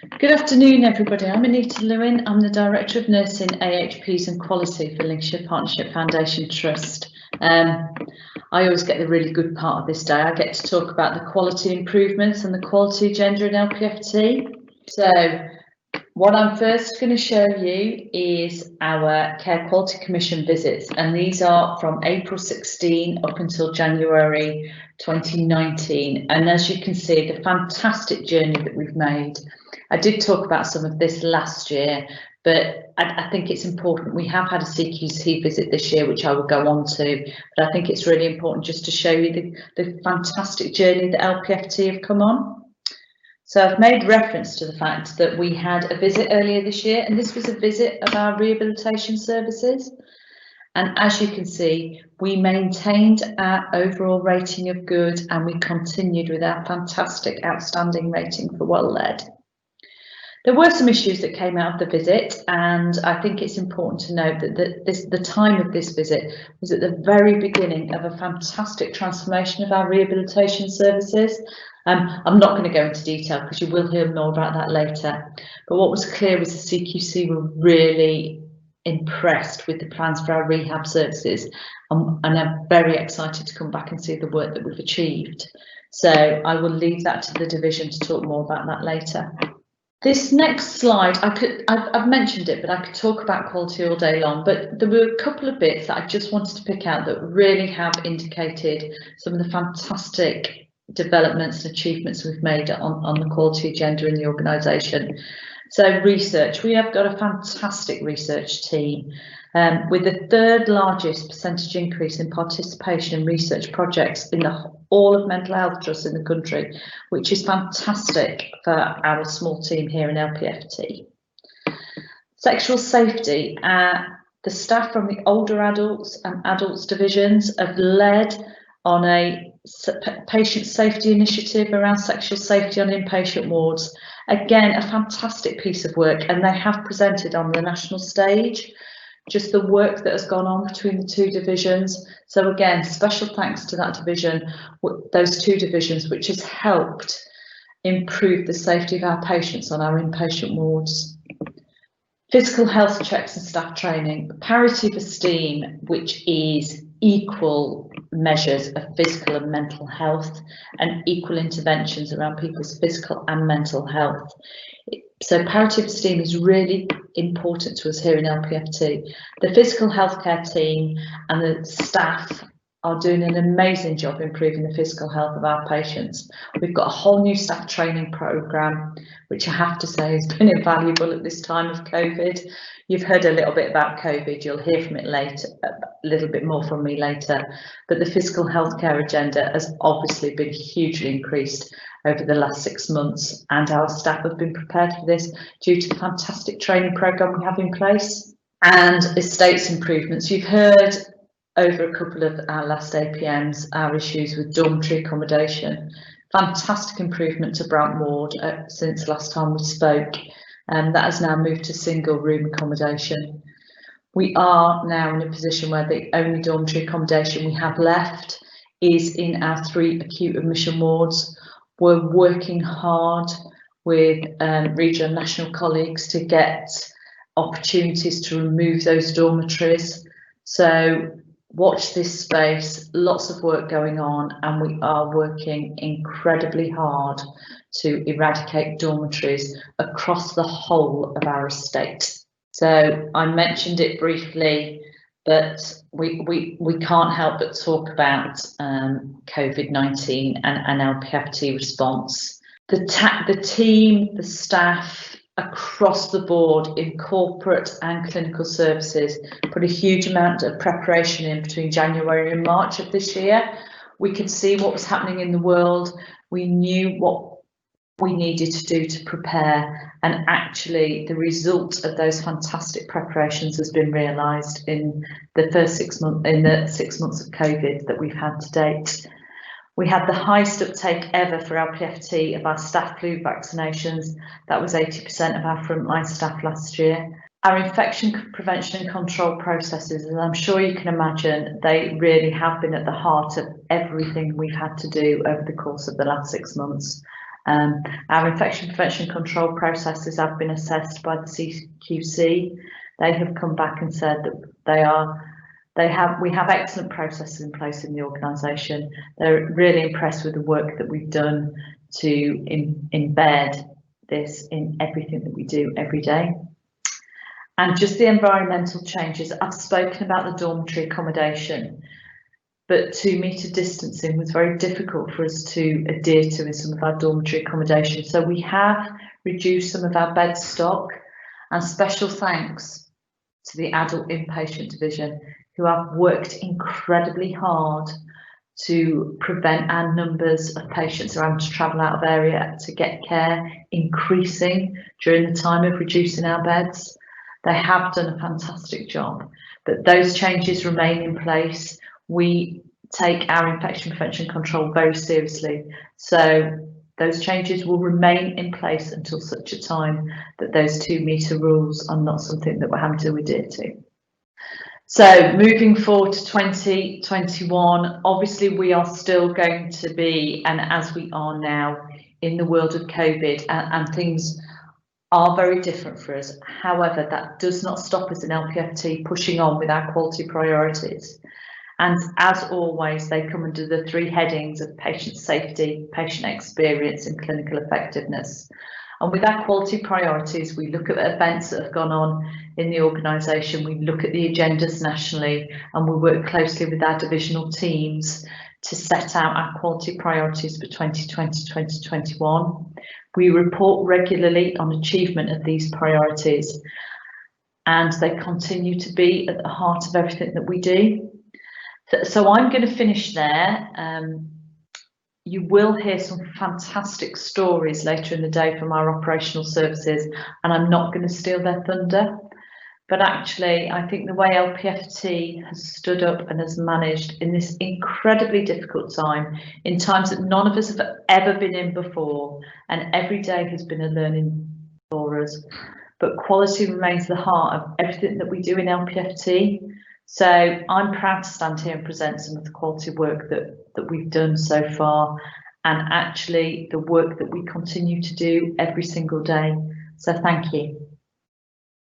Good afternoon, everybody. I'm Anita Lewin. I'm the Director of Nursing, AHPs and Quality for Lincolnshire Partnership Foundation Trust. I always get the really good part of this day. I get to talk about the quality improvements and the quality agenda in LPFT. So what I'm first going to show you is our Care Quality Commission visits, and these are from April 16 up until January 2019. And as you can see, the fantastic journey that we've made. I did talk about some of this last year, but I think it's important. We have had a CQC visit this year, which I will go on to, but I think it's really important just to show you the fantastic journey that LPFT have come on. So I've made reference to the fact that we had a visit earlier this year, and this was a visit of our rehabilitation services. And as you can see, we maintained our overall rating of good, and we continued with our fantastic outstanding rating for well led. There were some issues that came out of the visit, and I think it's important to note that the time of this visit was at the very beginning of a fantastic transformation of our rehabilitation services. I'm not going to go into detail because you will hear more about that later. But what was clear was the CQC were really impressed with the plans for our rehab services, and I'm very excited to come back and see the work that we've achieved. So I will leave that to the division to talk more about that later. This next slide, I've mentioned it, but I could talk about quality all day long, but there were a couple of bits that I just wanted to pick out that really have indicated some of the fantastic developments and achievements we've made on the quality agenda in the organisation. So research, we have got a fantastic research team with the third largest percentage increase in participation in research projects in all of mental health trusts in the country, which is fantastic for our small team here in LPFT. Sexual safety, the staff from the older adults and adults divisions have led on a patient safety initiative around sexual safety on inpatient wards. Again, a fantastic piece of work, and they have presented on the national stage just the work that has gone on between the two divisions. So again, special thanks to that division, those two divisions, which has helped improve the safety of our patients on our inpatient wards. Physical health checks and staff training, parity of esteem, which is equal measures of physical and mental health and equal interventions around people's physical and mental health. So parity of esteem is really important to us here in LPFT. The physical healthcare team and the staff are doing an amazing job improving the physical health of our patients. We've got a whole new staff training programme, which I have to say has been invaluable at this time of COVID. You've heard a little bit about COVID, you'll hear from it later, a little bit more from me later, but the physical healthcare agenda has obviously been hugely increased over the last 6 months, and our staff have been prepared for this due to the fantastic training programme we have in place. And estates improvements, you've heard over a couple of our last APMs our issues with dormitory accommodation. Fantastic improvement to Brant Ward since last time we spoke, and that has now moved to single room accommodation. We are now in a position where the only dormitory accommodation we have left is in our 3 acute admission wards. We're working hard with regional and national colleagues to get opportunities to remove those dormitories. So watch this space, lots of work going on, and we are working incredibly hard to eradicate dormitories across the whole of our estate. So I mentioned it briefly, but we can't help but talk about COVID-19 and LPFT response. The team, the staff across the board in corporate and clinical services put a huge amount of preparation in between January and March of this year. We could see what was happening in the world. We knew what we needed to do to prepare, and actually the result of those fantastic preparations has been realised in the first 6 months, in the 6 months of COVID that we've had to date. We had the highest uptake ever for LPFT of our staff flu vaccinations. That was 80% of our frontline staff last year. Our infection prevention and control processes, as I'm sure you can imagine, they really have been at the heart of everything we've had to do over the course of the last 6 months. Our infection prevention control processes have been assessed by the CQC. They have come back and said that we have excellent processes in place in the organisation. They're really impressed with the work that we've done to embed this in everything that we do every day. And just the environmental changes. I've spoken about the dormitory accommodation, but 2 metre distancing was very difficult for us to adhere to in some of our dormitory accommodation. So we have reduced some of our bed stock, and special thanks to the adult inpatient division, who have worked incredibly hard to prevent our numbers of patients who are having to travel out of area to get care increasing during the time of reducing our beds. They have done a fantastic job, but those changes remain in place. We take our infection prevention control very seriously, so those changes will remain in place until such a time that those 2 metre rules are not something that we're having to adhere to. So moving forward to 2021, obviously we are still going to be, and as we are now, in the world of COVID, and things are very different for us. However, that does not stop us in LPFT pushing on with our quality priorities. And as always, they come under the 3 headings of patient safety, patient experience, and clinical effectiveness. And with our quality priorities, we look at events that have gone on in the organisation, we look at the agendas nationally, and we work closely with our divisional teams to set out our quality priorities for 2020-2021. We report regularly on achievement of these priorities, and they continue to be at the heart of everything that we do. So I'm going to finish there. You will hear some fantastic stories later in the day from our operational services, and I'm not going to steal their thunder. But actually, I think the way LPFT has stood up and has managed in this incredibly difficult time, in times that none of us have ever been in before, and every day has been a learning for us. But quality remains the heart of everything that we do in LPFT. So I'm proud to stand here and present some of the quality work that we've done so far, and actually the work that we continue to do every single day. So thank you.